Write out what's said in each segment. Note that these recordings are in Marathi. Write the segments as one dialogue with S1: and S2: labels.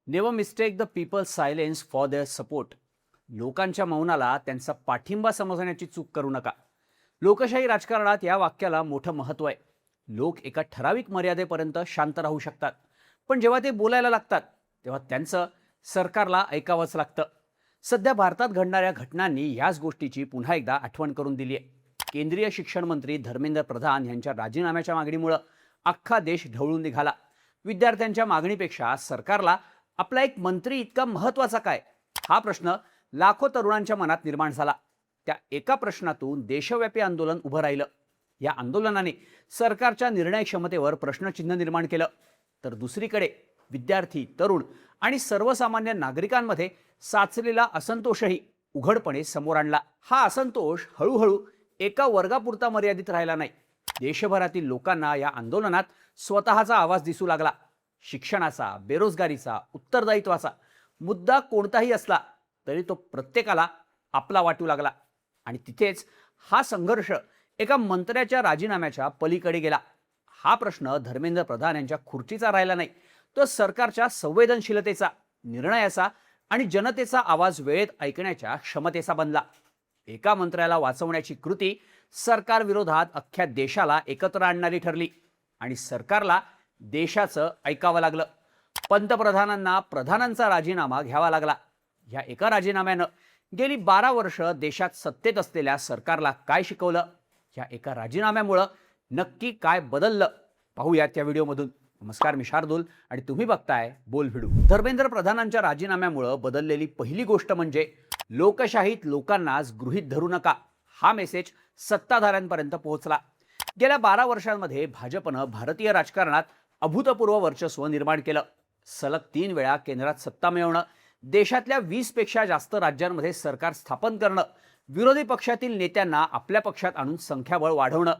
S1: Never mistake the people's silence for their support. लोकांच्या मौनाला त्यांचा पाठिंबा समजण्याची चूक करू नका. लोकशाही राजकारणात या वाक्याला मोठं महत्त्व आहे. लोक एका ठराविक मर्यादेपर्यंत शांत राहू शकतात, पण जेव्हा ते बोलायला लागतात तेव्हा त्यांचं सरकारला ऐकावंच लागतं. सध्या भारतात घडणाऱ्या घटनांनी याच गोष्टीची पुन्हा एकदा आठवण करून दिली आहे. केंद्रीय शिक्षण मंत्री धर्मेंद्र प्रधान यांच्या राजीनाम्याच्या मागणीमुळे अख्खा देश ढवळून निघाला. विद्यार्थ्यांच्या मागणीपेक्षा सरकारला आपला एक मंत्री इतका महत्त्वाचा काय, हा प्रश्न लाखो तरुणांच्या मनात निर्माण झाला. त्या एका प्रश्नातून देशव्यापी आंदोलन उभं राहिलं. या आंदोलनाने सरकारच्या निर्णय क्षमतेवर प्रश्नचिन्ह निर्माण केलं, तर दुसरीकडे विद्यार्थी, तरुण आणि सर्वसामान्य नागरिकांमध्ये साचलेला असंतोषही उघडपणे समोर आणला. हा असंतोष हळूहळू एका वर्गापुरता मर्यादित राहिला नाही. देशभरातील लोकांना या आंदोलनात स्वतःचा आवाज दिसू लागला. शिक्षणाचा, बेरोजगारीचा, उत्तरदायित्वाचा मुद्दा कोणताही असला तरी तो प्रत्येकाला आपला वाटू लागला. आणि तिथेच हा संघर्ष एका मंत्र्याच्या राजीनाम्याच्या पलीकडे गेला. हा प्रश्न धर्मेंद्र प्रधान यांच्या खुर्चीचा राहिला नाही, तो सरकारच्या संवेदनशीलतेचा, निर्णयाचा आणि जनतेचा आवाज वेळेत ऐकण्याच्या क्षमतेचा बनला. एका मंत्र्याला वाचवण्याची कृती सरकारविरोधात अख्ख्या देशाला एकत्र आणणारी ठरली आणि सरकारला देशाचं ऐकावं लागलं. पंतप्रधानांना प्रधानांचा राजीनामा घ्यावा लागला. या एका राजीनाम्यानं गेली 12 वर्ष देशात सत्तेत असलेल्या सरकारला काय शिकवलं, या एका राजीनाम्यामुळं नक्की काय बदललं, पाहूयात या व्हिडिओमधून. नमस्कार, मी शार्दूल आणि तुम्ही बघताय बोल व्हिडिओ. धर्मेंद्र प्रधानांच्या राजीनाम्यामुळं बदललेली पहिली गोष्ट म्हणजे लोकशाहीत लोकांनाच गृहीत धरू नका, हा मेसेज सत्ताधाऱ्यांपर्यंत पोहोचला. गेल्या 12 वर्षांमध्ये भाजपनं भारतीय राजकारणात अभूतपूर्व वर्चस्व निर्माण केलं. सलग 3 वेळा केंद्रात सत्ता मिळवणं, देशातल्या 20 पेक्षा जास्त राज्यांमध्ये सरकार स्थापन करणं, विरोधी पक्षातील नेत्यांना आपल्या पक्षात आणून संख्याबळ वाढवणं,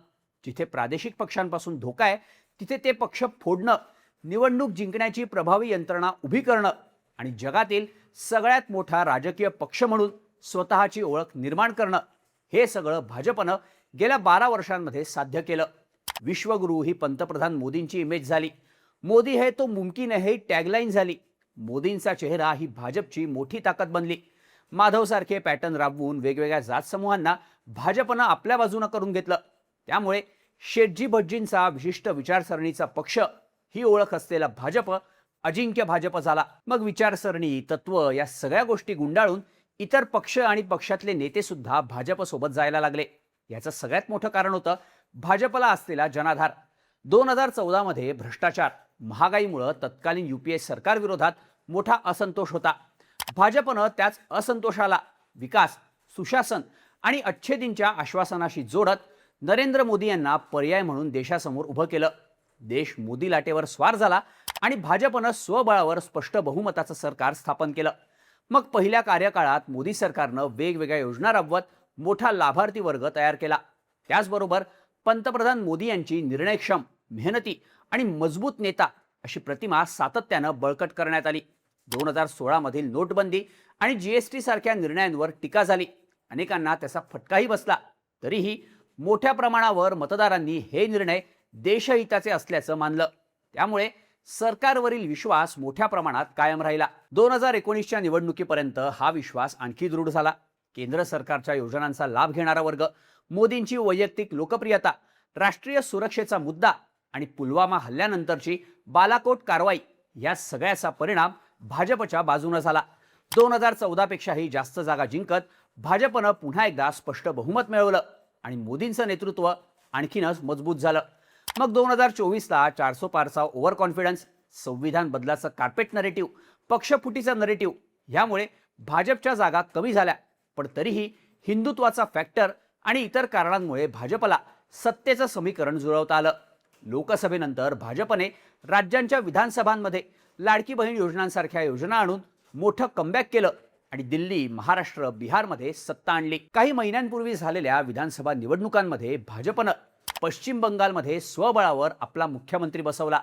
S1: जिथे प्रादेशिक पक्षांपासून धोका आहे तिथे ते पक्ष फोडणं, निवडणूक जिंकण्याची प्रभावी यंत्रणा उभी करणं आणि जगातील सगळ्यात मोठा राजकीय पक्ष म्हणून स्वतःची ओळख निर्माण करणं, हे सगळं भाजपनं गेल्या 12 वर्षांमध्ये साध्य केलं. विश्वगुरू ही पंतप्रधान मोदींची इमेज झाली. मोदी है तो मुमकिन है ही टॅगलाईन झाली. मोदींचा चेहरा ही भाजपची मोठी ताकद बनली. माधवसारखे पॅटर्न राबवून वेगवेगळ्या जात समूहांना भाजपनं आपल्या बाजूनं करून घेतलं. त्यामुळे शेटजी भटजींचा विशिष्ट विचारसरणीचा पक्ष ही ओळख असलेला भाजप अजिंक्य भाजप झाला. मग विचारसरणी, तत्व या सगळ्या गोष्टी गुंडाळून इतर पक्ष आणि पक्षातले नेते सुद्धा भाजपसोबत जायला लागले. याचं सगळ्यात मोठं कारण होतं भाजपला असलेला जनाधार. 2014 मध्ये भ्रष्टाचार, महागाईमुळे तत्कालीन युपीए सरकारविरोधात मोठा असंतोष होता. भाजपनं त्याच असंतोषाला विकास, सुशासन आणि अच्छेदींच्या आश्वासनाशी जोडत नरेंद्र मोदी यांना पर्याय म्हणून देशासमोर उभं केलं. देश मोदी लाटेवर स्वार झाला आणि भाजपनं स्वबळावर स्पष्ट बहुमताचं सरकार स्थापन केलं. मग पहिल्या कार्यकाळात मोदी सरकारनं वेगवेगळ्या योजना राबवत मोठा लाभार्थी वर्ग तयार केला. त्याचबरोबर पंतप्रधान मोदी यांची निर्णयक्षम, मेहनती आणि मजबूत नेता अशी प्रतिमा सातत्यानं बळकट करण्यात आली. 2016 मधील नोटबंदी आणि जीएसटी सारख्या निर्णयांवर टीका झाली. अनेकांना त्याचा फटकाही बसला. तरीही मोठ्या प्रमाणावर मतदारांनी हे निर्णय देशहिताचे असल्याचं मानलं. त्यामुळे सरकारवरील विश्वास मोठ्या प्रमाणात कायम राहिला. 2019च्या निवडणुकीपर्यंत हा विश्वास आणखी दृढ झाला. केंद्र सरकारच्या योजनांचा लाभ घेणारा वर्ग, मोदींची वैयक्तिक लोकप्रियता, राष्ट्रीय सुरक्षेचा मुद्दा आणि पुलवामा हल्ल्यानंतरची बालाकोट कारवाई या सगळ्याचा परिणाम भाजपच्या बाजूने झाला. 2014 पेक्षाही जास्त जागा जिंकत भाजपनं पुन्हा एकदा स्पष्ट बहुमत मिळवलं आणि मोदींचं नेतृत्व आणखीनच मजबूत झालं. मग 2024ला 400 पारचा ओव्हर कॉन्फिडन्स, संविधान बदलाचं कार्पेट नरेटिव्ह, पक्षफुटीचा नरेटिव्ह यामुळे भाजपच्या जागा कमी झाल्या. पण तरीही हिंदुत्वाचा फॅक्टर आणि इतर कारणांमुळे भाजपला सत्तेचं समीकरण जुळवता आलं. लोकसभेनंतर भाजपने राज्यांच्या विधानसभांमध्ये लाडकी बहीण योजनांसारख्या योजना आणून मोठं कमबॅक केलं आणि दिल्ली, महाराष्ट्र, बिहारमध्ये सत्ता आणली. काही महिन्यांपूर्वी झालेल्या विधानसभा निवडणुकांमध्ये भाजपनं पश्चिम बंगालमध्ये स्वबळावर आपला मुख्यमंत्री बसवला.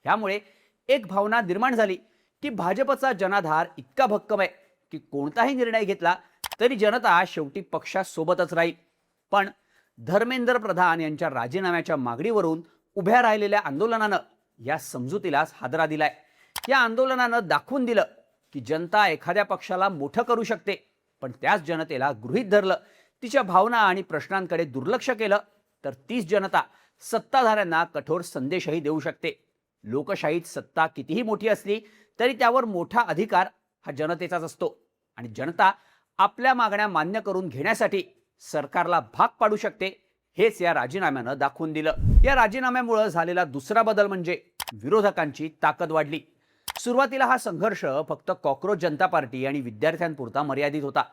S1: यामुळे एक भावना निर्माण झाली की भाजपचा जनाधार इतका भक्कम आहे की कोणताही निर्णय घेतला तरी जनता शेवटी पक्षासोबतच राहील. पण धर्मेंद्र प्रधान यांच्या राजीनाम्याच्या मागणीवरून उभ्या राहिलेल्या आंदोलनानं या समजुतीलाच हादरा दिलाय. या आंदोलनानं दाखवून दिलं की जनता एखाद्या पक्षाला मोठं करू शकते, पण त्याच जनतेला गृहीत धरलं, तिच्या भावना आणि प्रश्नांकडे दुर्लक्ष केलं तर तीच जनता सत्ताधाऱ्यांना कठोर संदेशही देऊ शकते. लोकशाहीत सत्ता कितीही मोठी असली तरी त्यावर मोठा अधिकार हा जनतेचाच असतो आणि जनता आपल्या मागण्या मान्य करून घेण्यासाठी सरकारला भाग पाडू शकते. हेच या राजीनाम्यानं दाखवून दिलं. या राजीनाम्यामुळे झालेला दुसरा बदल म्हणजे विरोधकांची ताकद वाढली. सुरुवातीला हा संघर्ष फक्त कॉक्रोच जनता पार्टी आणि विद्यार्थ्यांपुरता मर्यादित होता,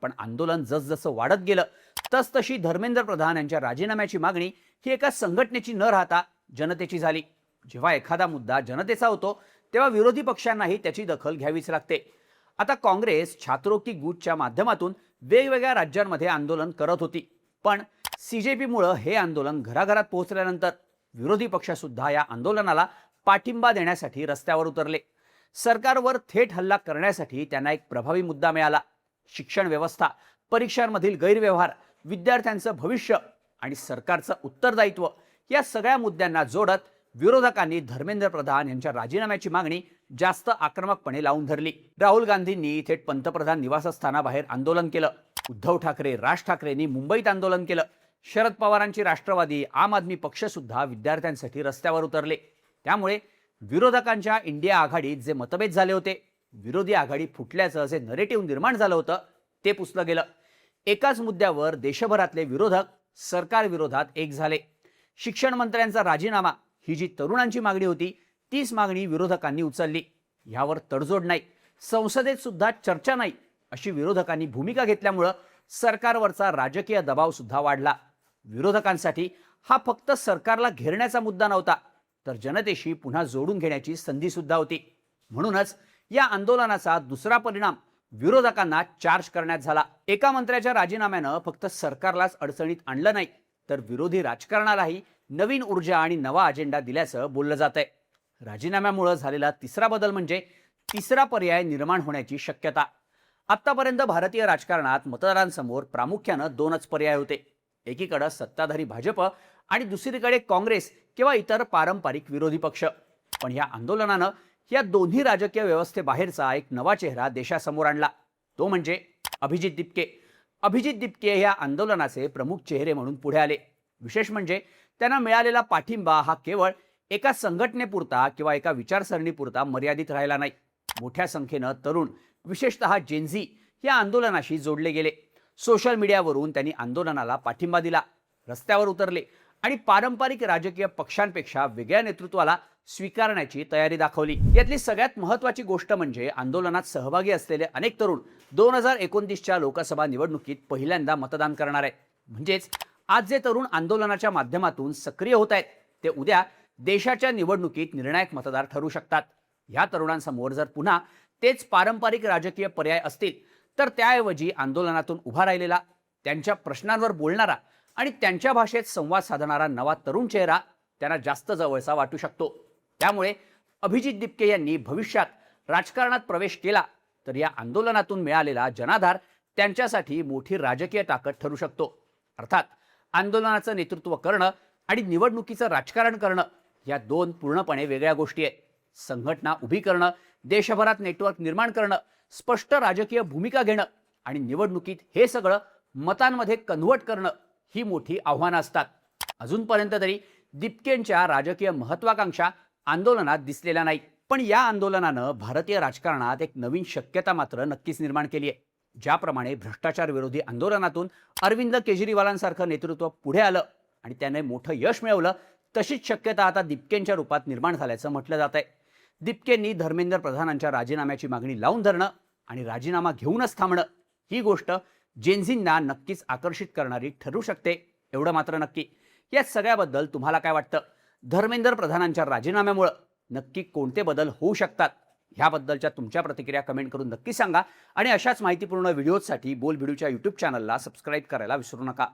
S1: पण आंदोलन जसजसं वाढत गेलं तसतशी धर्मेंद्र प्रधान यांच्या राजीनाम्याची मागणी ही एका संघटनेची न राहता जनतेची झाली. जेव्हा एखादा मुद्दा जनतेचा होतो तेव्हा विरोधी पक्षांनाही त्याची दखल घ्यावीच लागते. आता काँग्रेस छात्रों की गूटच्या माध्यमातून वेगवेगळ्या राज्यांमध्ये आंदोलन करत होती, पण सीजेपीमुळे हे आंदोलन घराघरात पोहोचल्यानंतर विरोधी पक्षसुद्धा या आंदोलनाला पाठिंबा देण्यासाठी रस्त्यावर उतरले. सरकारवर थेट हल्ला करण्यासाठी त्यांना एक प्रभावी मुद्दा मिळाला. शिक्षण व्यवस्था, परीक्षांमधील गैरव्यवहार, विद्यार्थ्यांचं भविष्य आणि सरकारचं उत्तरदायित्व या सगळ्या मुद्द्यांना जोडत विरोधकांनी धर्मेंद्र प्रधान यांच्या राजीनाम्याची मागणी जास्त आक्रमकपणे लावून धरली. राहुल गांधींनी थेट पंतप्रधान निवासस्थानाबाहेर आंदोलन केलं. उद्धव ठाकरे, राज ठाकरेंनी मुंबईत आंदोलन केलं. शरद पवारांची राष्ट्रवादी, आम आदमी पक्ष सुद्धा विद्यार्थ्यांसाठी रस्त्यावर उतरले. त्यामुळे विरोधकांच्या इंडिया आघाडीत जे मतभेद झाले होते, विरोधी आघाडी फुटल्याचं जे नरेटिव्ह निर्माण झालं होतं, ते पुसलं गेलं. एकाच मुद्द्यावर देशभरातले विरोधक सरकार विरोधात एक झाले. शिक्षण मंत्र्यांचा राजीनामा ही जी तरुणांची मागणी होती, तीच मागणी विरोधकांनी उचलली. यावर तडजोड नाही, संसदेत सुद्धा चर्चा नाही अशी विरोधकांनी भूमिका घेतल्यामुळं सरकारवरचा राजकीय दबाव सुद्धा वाढला. विरोधकांसाठी हा फक्त सरकारला घेरण्याचा मुद्दा नव्हता, तर जनतेशी पुन्हा जोडून घेण्याची संधी सुद्धा होती. म्हणूनच या आंदोलनाचा दुसरा परिणाम विरोधकांना चार्ज करण्यात झाला. एका मंत्र्याच्या राजीनाम्यानं फक्त सरकारलाच अडचणीत आणलं नाही, तर विरोधी राजकारणालाही नवीन ऊर्जा आणि नवा अजेंडा दिल्याचं बोललं जात आहे. राजीनाम्यामुळे झालेला तिसरा बदल म्हणजे तिसरा पर्याय निर्माण होण्याची शक्यता. आतापर्यंत भारतीय राजकारणात मतदारांसमोर प्रामुख्यानं दोनच पर्याय होते. एकीकडे सत्ताधारी भाजप आणि दुसरीकडे काँग्रेस किंवा इतर पारंपरिक विरोधी पक्ष. पण या आंदोलनानं या दोन्ही राजकीय व्यवस्थेबाहेरचा एक नवा चेहरा देशासमोर आणला. तो म्हणजे अभिजित दिपके. अभिजित दिपके या आंदोलनाचे प्रमुख चेहरे म्हणून पुढे आले. विशेष म्हणजे त्यांना मिळालेला पाठिंबा हा केवळ एका संघटनेपुरता किंवा एका विचारसरणीपुरता मर्यादित राहिला नाही. मोठ्या संख्येनं तरुण, विशेषतः जेनझी या आंदोलनाशी जोडले गेले. सोशल मीडियावरून त्यांनी आंदोलनाला पाठिंबा दिला, रस्त्यावर उतरले आणि पारंपरिक राजकीय पक्षांपेक्षा वेगळ्या नेतृत्वाला स्वीकारण्याची तयारी दाखवली. यातली सगळ्यात महत्त्वाची गोष्ट म्हणजे आंदोलनात सहभागी असलेले अनेक तरुण 2029च्या लोकसभा निवडणुकीत पहिल्यांदा मतदान करणार आहेत. म्हणजेच आज जे तरुण आंदोलनाच्या माध्यमातून सक्रिय होत आहेत, ते उद्या देशाच्या निवडणुकीत निर्णायक मतदार ठरू शकतात. या तरुणांसमोर जर पुन्हा तेच पारंपरिक राजकीय पर्याय असतील, तर त्याऐवजी आंदोलनातून उभा राहिलेला, त्यांच्या प्रश्नांवर बोलणारा आणि त्यांच्या भाषेत संवाद साधणारा नवा तरुण चेहरा त्यांना जास्त जवळचा वाटू शकतो. त्यामुळे अभिजित दिपके यांनी भविष्यात राजकारणात प्रवेश केला तर या आंदोलनातून मिळालेला जनाधार त्यांच्यासाठी मोठी राजकीय ताकद ठरू शकतो. अर्थात आंदोलनाचं नेतृत्व करणं आणि निवडणुकीचं राजकारण करणं या दोन पूर्णपणे वेगळ्या गोष्टी आहेत. संघटना उभी करणं, देशभरात नेटवर्क निर्माण करणं, स्पष्ट राजकीय भूमिका घेणं आणि निवडणुकीत हे सगळं मतांमध्ये कन्व्हर्ट करणं ही मोठी आव्हानं असतात. अजूनपर्यंत तरी दिपकेंच्या राजकीय महत्वाकांक्षा आंदोलनात दिसलेल्या नाही. पण या आंदोलनानं भारतीय राजकारणात एक नवीन शक्यता मात्र नक्कीच निर्माण केली आहे. ज्याप्रमाणे भ्रष्टाचार विरोधी आंदोलनातून अरविंद केजरीवालांसारखं नेतृत्व पुढे आलं आणि त्याने मोठं यश मिळवलं, तशीच शक्यता आता दिपकेंच्या रूपात निर्माण झाल्याचं म्हटलं जात आहे. दिपकेंनी धर्मेंद्र प्रधानांच्या राजीनाम्याची मागणी लावून धरणं आणि राजीनामा घेऊनच थांबणं ही गोष्ट जेनझींना नक्कीच आकर्षित करणारी ठरू शकते, एवढं मात्र नक्की. या सगळ्याबद्दल तुम्हाला काय वाटतं? धर्मेंद्र प्रधानांच्या राजीनाम्यामुळे नक्की कोणते बदल होऊ शकतात? ह्याबद्दलच्या तुमच्या प्रतिक्रिया कमेंट करून नक्की सांगा आणि अशाच माहितीपूर्ण व्हिडिओसाठी बोल भिडूच्या यूट्यूब चॅनलला सबस्क्राईब करायला विसरू नका.